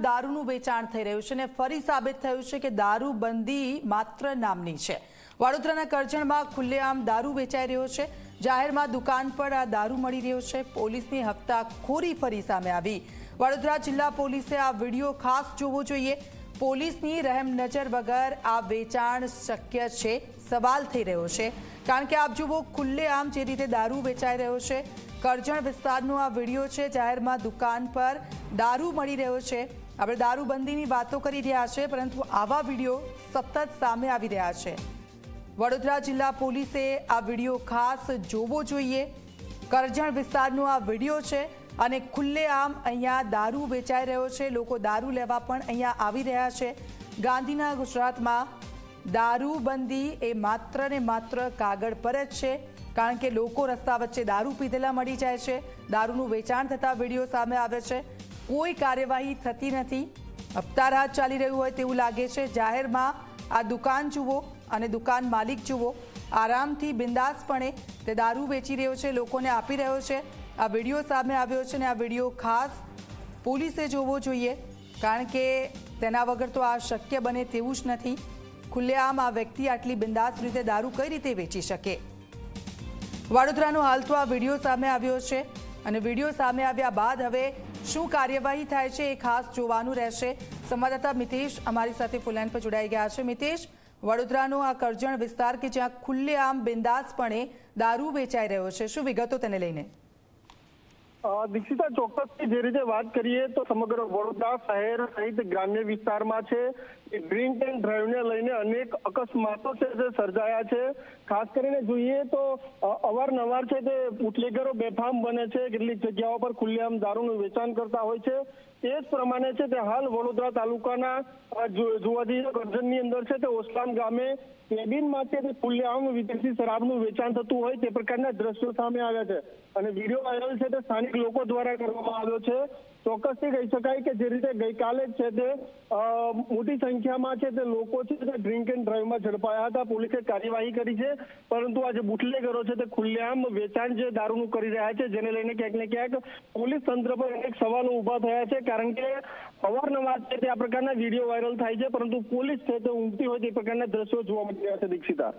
દારૂનું વેચાણ થઈ રહ્યું છે અને ફરી સાબિત થયું છે કે દારૂબંધી માત્ર નામની છે। વડોદરાના કરજણમાં ખુલ્લેઆમ દારૂ વેચાઈ રહ્યો છે। જાહેરમાં દુકાન પર આ દારૂ મળી રહ્યો છે। પોલીસની હપ્તાખોરી ફરી સામે આવી। વડોદરા જિલ્લા પોલીસે આ વિડીયો ખાસ જોવો જોઈએ। પોલીસની રહેમ નજર વગર આ વેચાણ શક્ય છે? સવાલ થઈ રહ્યો છે, કારણ કે આપ જુઓ ખુલ્લેઆમ જે રીતે દારૂ વેચાઈ રહ્યો છે। કરજણ વિસ્તારનો આ વિડીયો છે। જાહેરમાં દુકાન પર દારૂ મળી રહ્યો છે। આપણે દારૂબંધીની વાતો કરી રહ્યા છે, પરંતુ આવા વિડીયો સતત સામે આવી રહ્યા છે। વડોદરા જિલ્લા પોલીસે આ વિડીયો ખાસ જોવો જોઈએ। કરજણ વિસ્તારનો આ વિડીયો છે અને ખુલ્લેઆમ અહીંયા દારૂ વેચાઈ રહ્યો છે। લોકો દારૂ લેવા પણ અહીંયા આવી રહ્યા છે। ગાંધીના ગુજરાતમાં દારૂબંધી એ માત્ર ને માત્ર કાગળ પર જ છે, કારણ કે લોકો રસ્તા વચ્ચે દારૂ પીધેલા મળી જાય છે। દારૂનું વેચાણ થતા વિડીયો સામે આવે છે। કોઈ કાર્યવાહી થતી નથી। હપ્તારાજ ચાલી રહ્યું હોય તેવું લાગે છે। જાહેરમાં આ દુકાન જુઓ અને દુકાન માલિક જુઓ, આરામથી બિંદાસપણે તે દારૂ વેચી રહ્યો છે, લોકોને આપી રહ્યો છે। આ વિડીયો સામે આવ્યો છે અને આ વિડીયો ખાસ પોલીસે જોવો જોઈએ, કારણ કે તેના વગર તો આ શક્ય બને તેવું જ નથી। ખુલ્લેઆમ આ વ્યક્તિ આટલી બિંદાસ રીતે દારૂ કઈ રીતે વેચી શકે? વડોદરાનો હાલ તો આ વિડીયો સામે આવ્યો છે અને વિડીયો સામે આવ્યા બાદ હવે શું કાર્યવાહી થાય છે એ ખાસ જોવાનું રહેશે। સંવાદદાતા મિતેશ અમારી સાથે ફોન લાઈન પર જોડાઈ ગયા છે। મિતેશ, વડોદરાનો આ કરજણ વિસ્તાર કે જ્યાં ખુલ્લેઆમ બિંદાસપણે દારૂ વેચાઈ રહ્યો છે, શું વિગતો તેને લઈને? દીક્ષિતા, ચોક્કસથી જે રીતે વાત કરીએ તો સમગ્ર વડોદરા શહેર સહિત ગ્રામ્ય વિસ્તારમાં છે ડ્રિંક એન્ડ ડ્રાઈવને લઈને અનેક અકસ્માતો છે જે સર્જાયા છે। ખાસ કરીને જોઈએ તો અવારનવાર છે તે બુટલેગરો બેફામ બને છે, કેટલીક જગ્યાઓ પર ખુલ્લેઆમ દારૂનું વેચાણ કરતા હોય છે। તે જ પ્રમાણે છે તે હાલ વડોદરા તાલુકાના જોવા જઈએ કરજણની અંદર છે તે ઓસલામ ગામે કેબિનમાં છે તે ખુલ્લેઆમ વિદેશી શરાબનું વેચાણ થતું હોય તે પ્રકારના દ્રશ્યો સામે આવ્યા છે અને વિડીયો વાયરલ છે તે સ્થાનિક લોકો દ્વારા કરવામાં આવ્યો છે। ચોક્કસથી કહી શકાય કે જે રીતે ગઈકાલે જ છે તે મોટી સંખ્યામાં છે તે લોકો છે તે ડ્રિંક એન્ડ ડ્રાઈવમાં ઝડપાયા હતા। પોલીસે કાર્યવાહી કરી છે, પરંતુ આ જે બુટલેગરો છે તે ખુલ્લેઆમ વેચાણ જે દારૂનું કરી રહ્યા છે, જેને લઈને ક્યાંક ને ક્યાંક પોલીસ તંત્ર પર અનેક સવાલો ઉભા થયા છે, કારણ કે અવારનવાર છે તે આ પ્રકારના વિડીયો વાયરલ થાય છે, પરંતુ પોલીસ છે તે ઊંઘતી હોય તે પ્રકારના દ્રશ્યો જોવા મળી રહ્યા છે। દીક્ષિતા,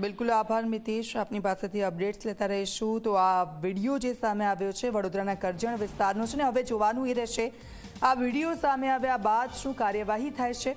બિલકુલ આભાર મિતેશ, આપની પાસેથી અપડેટ્સ લેતા રહીશું। તો આ વિડીયો જે સામે આવ્યો છે વડોદરાના કરજણ વિસ્તારનો છે ને હવે જોવાનું એ રહેશે આ વિડીયો સામે આવ્યા બાદ શું કાર્યવાહી થાય છે।